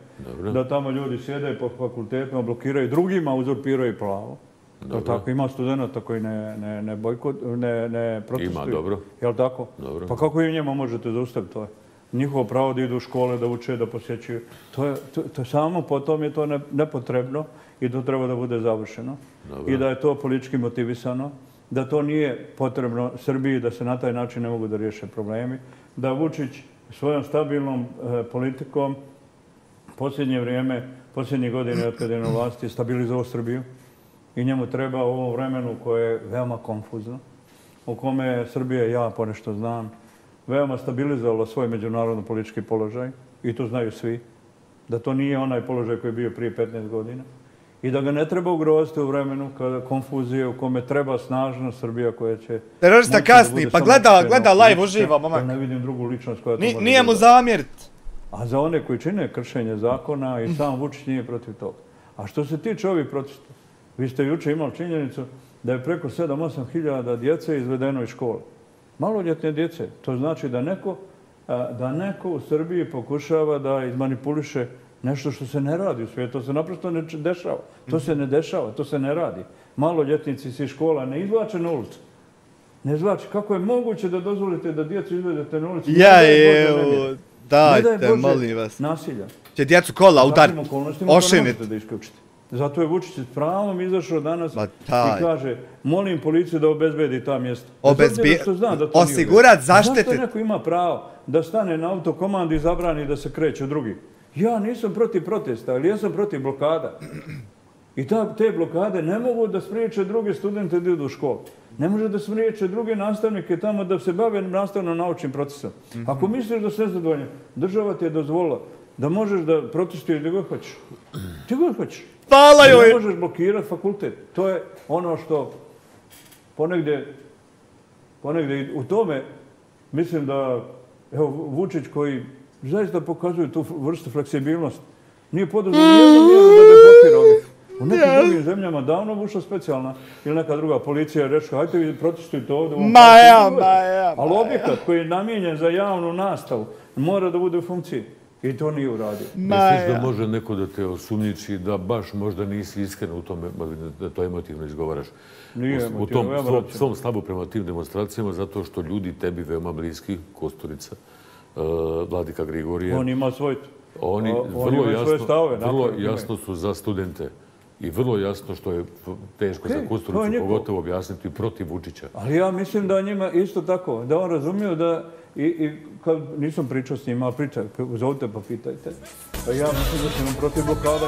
Da tamo ljudi sjede po fakultetima, blokiraju, drugima uzurpiraju pravo. Tako ima studenta koji ne protestuju. Ima, dobro. Jel' tako? Pa kako i njima možete zaustaviti to? Njihovo pravo da idu u škole, da uče, da posjećuju. To samo potom je to nepotrebno i to treba da bude završeno. I da je to politički motivisano, da to nije potrebno Srbiji, da se na taj način ne mogu da riješe problemi, da Vučić svojom stabilnom politikom posljednje vrijeme, posljednje godine od kada je na vlasti, stabilizovao Srbiju. I njemu treba u ovom vremenu koje je veoma konfuzno, u kome Srbija i ja ponešto znam, veoma stabilizovala svoj međunarodno politički položaj, i to znaju svi, da to nije onaj položaj koji je bio prije 15 godina i da ga ne treba ugroziti u vremenu kada konfuzije u kome treba snažna Srbija koja će... Terorista kasni, pa gleda live, uživa, momak. Ne vidim drugu ličnost koja to može... Nije mu zamjerit. A za one koji čine kršenje zakona i sam Vučić nije protiv toga. A što se tiče ovih protesta, vi ste juče imali činjenicu da je preko 7-8 hiljada djece izvedeno iz škole. Maloljetne djece. To znači da neko u Srbiji pokušava da izmanipuliše nešto što se ne radi u svijetu. To se naprosto ne dešava. To se ne dešava, to se ne radi. Maloljetnici se iz škola ne izvlače na ulicu. Ne izvlače. Kako je moguće da dozvolite da djecu izvedete na ulicu? Dajte, molim vas. Nasilja. Će djecu kola udariti, ošiniti. Zato je Vučić s pravom izašao danas i kaže, molim policiju da obezbedi ta mjesta. Osigurat, zaštititi. Zašto neko ima pravo da stane na autokomand i zabrani da se kreću drugi? Ja nisam protiv protesta, ali ja sam protiv blokada. I te blokade ne mogu da spriječe druge studente da idu u školu. Ne može da spriječe druge nastavnike tamo da se bave nastavno-naučnim procesom. Ako misliš da se nezadovoljno, država ti je dozvolila da možeš da protestuješ gdje god hoćeš. Gdje god hoćeš. Ne možeš blokirati fakultet. To je ono što ponegdje u tome mislim da Vučić koji zaista pokazuje tu vrstu fleksibilnosti nije poduzeo nijednu mjeru da deblokira ovih. U nekim drugim zemljama davno bi ušla specijalna ili neka druga policija rečka, hajte vi protestujte ovdje. Ali objekat koji je namijenjen za javnu nastavu mora da bude u funkciji. I to nije uradio. Misliš da može neko da te osumnjiči da baš možda nisi iskren u tome, da to emotivno izgovaraš? Nije emotivno, u tom svom stavu prema tim demonstracijama, zato što ljudi tebi veoma bliski, Kosturica, Vladika Grigorije... On ima svoj... Oni vrlo jasno su za studente. I vrlo jasno što je teško za Kosturicu pogotovo objasniti protiv Vučića. Ali ja mislim da njima isto tako, da on razumio da i kad nisam pričao s njima, uzovite pa pitajte. Ja mislim da se nam protiv blokada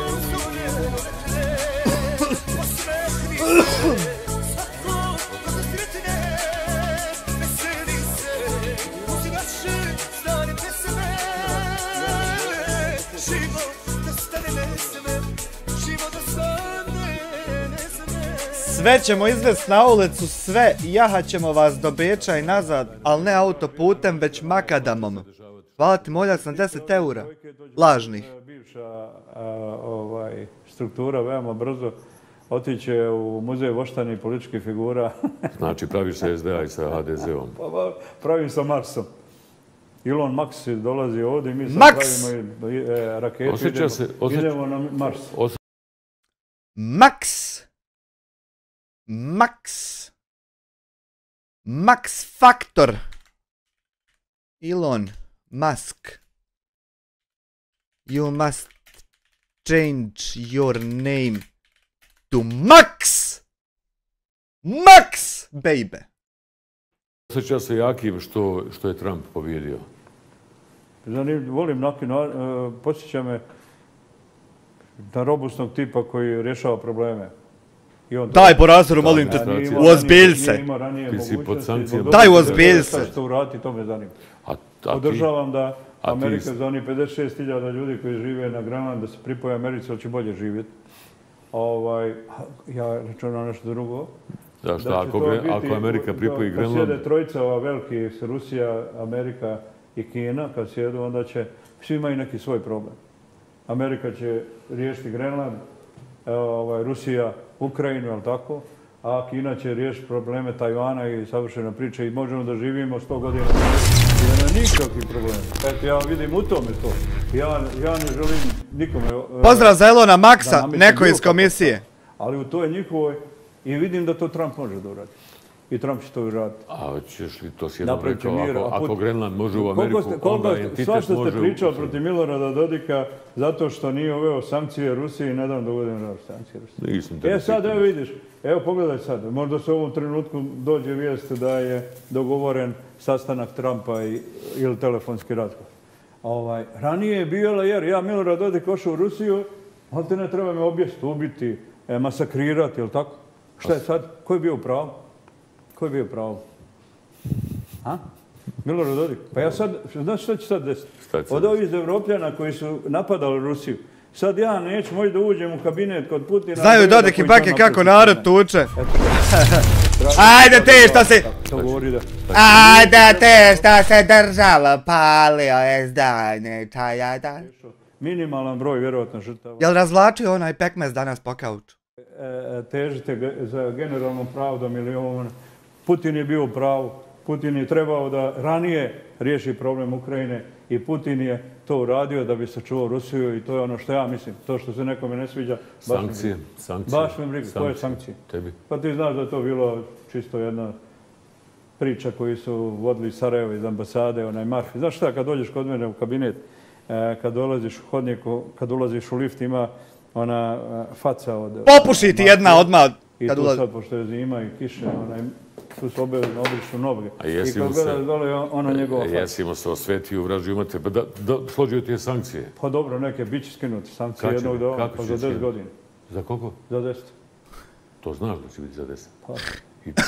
Sve ćemo izvesti na ulicu, sve, jahat ćemo vas do Beča i nazad, ali ne autoputem, već makadamom. Hvala ti, moljak na 10 eura. Lažnih. Bivša struktura veoma brzo otiće u muzej voštanih političkih figura. Znači praviš se SDA i sa HDZ-om. Pravim sa Marsom. Elon Musk dolazi ovdje i mi sad pravimo raketu, idemo na Mars. Max Factor. Elon Musk. You must change your name to Max. Max, baby. Osjeća se jakim što je Trump pobjedio. Volim posjeća me na robustnog tipa koji rješava probleme. Daj po razvoru, molim te, uozbilj se. Ti si pod sankcijama. Daj uozbilj se. Što urati, to me zanima. Podržavam da Amerika za onih 56.000 ljudi koji žive na Grenlandu da se pripoje Americi, ali će bolje živjeti. Ja računam nešto drugo. Da šta, ako Amerika pripoji Grenland... Kad sjede trojica ova veliki, Rusija, Amerika i Kina, kad sjedu, onda će, svi imaju neki svoj problem. Amerika će riješiti Grenland, Rusija, Ukrajinu, ali tako, a Kina će riješiti probleme Tajvana i savršena priča i možemo da živimo 100 godina. I da nema nikakvih problema. Eto, ja vidim u tome to. Ja ne želim nikome... Pozdrav za Elona Maxa, neko iz komisije. Ali u toj njihovoj i vidim da to Trump može da uradi. I Trump će to uraditi. A ćeš li to sjedno rekao, ako Grenland može u Ameriku, onda entitet može... Svašta ste pričali protiv Milorada Dodika zato što nije uveo sankcije Rusiji i nedavno dogodinu sankcije Rusiji. Sad evo vidiš, evo pogledaj sad, možda se u ovom trenutku dođe vijest da je dogovoren sastanak Trumpa ili telefonski razgovor. Ranije je bio jer ja Milorad Dodik ošao u Rusiju, ali te ne treba me objesti, ubiti, masakrirati, je li tako? Šta je sad? Ko je bio u pravu? Ko je bio u pravu? A? Milorad Dodik. Pa ja sad, znaš šta će sad desiti? Od ovih Evropljana koji su napadali Rusiju, sad ja neću moći da uđem u kabinet kod Putina. Znaju Dodik i Bake kako narod tuče. Ajde te šta se... Ajde te šta se držalo, palio SDA, jadan. Minimalan broj, vjerovatno, žrtava. Jel razvlačio onaj pekmez danas po kauču? Težite za generalnom pravdom ili ovom. Putin je bio u pravu. Putin je trebao da ranije riješi problem Ukrajine i Putin je to uradio da bi sačuvao Rusiju i to je ono što ja mislim. To što se nekome ne sviđa, sankcije. Baš mi briga. Koje sankcije? Tebi. Pa ti znaš da je to bilo čisto jedna priča koju su vodili iz Sarajeva, iz ambasade, onaj Marfi. Znaš šta, kad dođeš kod mene u kabinet, kad dolaziš u hodniku, kad ulaziš u lift, ima ona faca od... Popuši ti jedna odmah. I tu sad, pošto je zima i kiše, tu su obliču noge. I kad gledaš dole, ona njegova faca. Jesi imao se osvetio u vražu, imate, da složio ti je sankcije? Pa dobro, neke bit će skinuti sankcije jednog dana, pa za 10 godina. Za koliko? Za 10. To znaš da će biti za 10? Pa,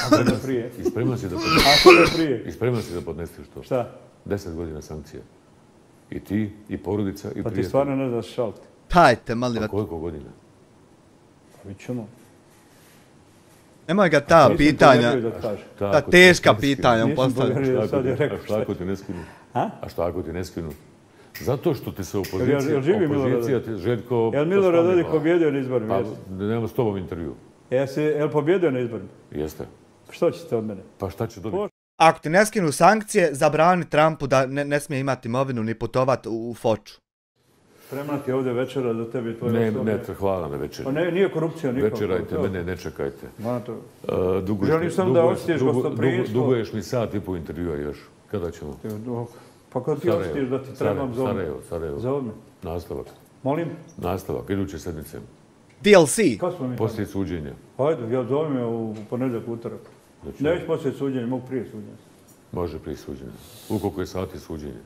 ako ne prije. I spreman si da podneseš. I spreman si da podneseš to? Šta? 10 godina sankcija. I ti, i porodica, i prijatelj. Pa ti stvarno ne znaš šaliti. Hajte, mali vat. Koliko godina? Pa vidit ćemo. Nemoj ga ta pitanja, ta teška pitanja postaviti. A šta ako ti ne skinu? A šta ako ti ne skinu? Zato što ti se opozicija, Željko... Jel Milorad Dodik pobjedio na izborima? Pa nema s tobom intervju. Jel pobjedio na izborima? Jeste. Što ćete od mene? Pa šta će dobiti? Ako ti ne skinu sankcije, zabrani Trumpu da ne smije imati imovinu ni putovati u Foču. Spremati ovdje večera za tebi i tvoje osobe. Ne, hvala na večeri. Pa nije korupcija nikako. Večerajte, mene ne čekajte. Želim sam da osjetiš gostoprijstvo. Duguješ mi sat i po intervjua još. Kada ćemo? Pa kada ti osjetiš da ti trebam za ovdje? Sarajevo. Za ovdje? Nastavak. Molim? Nastavak, iduće sedmice. DLC. Poslije suđenja. Hajde, ja zovem me u ponedjeljak, utorak. Neću poslije suđenja, mogu prije suđenja. Može prije suđenja. U koliko je sati suđenja?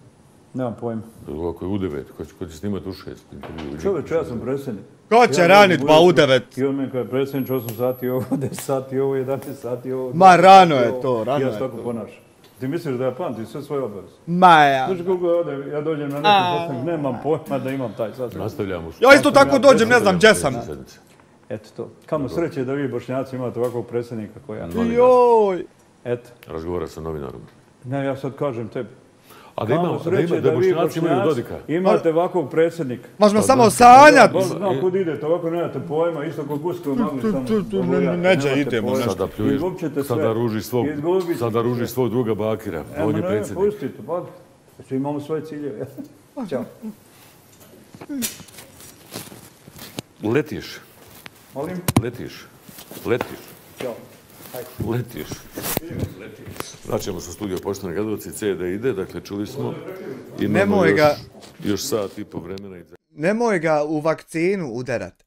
Nemam pojma. Ako je u 9, ko će snimati u 6 intervju? Čovječ, ja sam predsjednik. Ko će ranit pa u 9? I on meni kada je predsjednič 8 sati ovo, 10 sati ovo, 11 sati ovo. Ma rano je to, rano je to. Ja se tako ponašam. Ti misliš da ja pamtim sve svoje obaveze? Ma ja. Znaš koliko ja dođem na neki sastanak, nemam pojma da imam taj sastanak. Nastavljamo. Ja isto tako dođem, ne znam gdje sam. Eto to. Kamo sreće da vi Bošnjaci imate ovakvog predsjednika koji ja. Joj. Eto. Razgovara sa novinarom. Ne, ja sad kažem tebi. A da Bošnjaci imaju Dodika. Imate ovakvog predsjednika. Možemo samo sanjati. Znam kud idete, ovako nemate pojma, isto kod Guske u Magli samo. Neđe idemo. Sada pljuješ, sada ruži svog druga Bakira. On je predsjednik. Ne, pustite, pa. Znači imamo svoje ciljeve. Ćao. Letiš. Molim? Letiš. Ćao. Letiš. Vraćamo se u studio Poštene gledalci, C da ide, dakle čuli smo. Imamo još sat i po vremena. Nemoj ga u vakcinu udarat.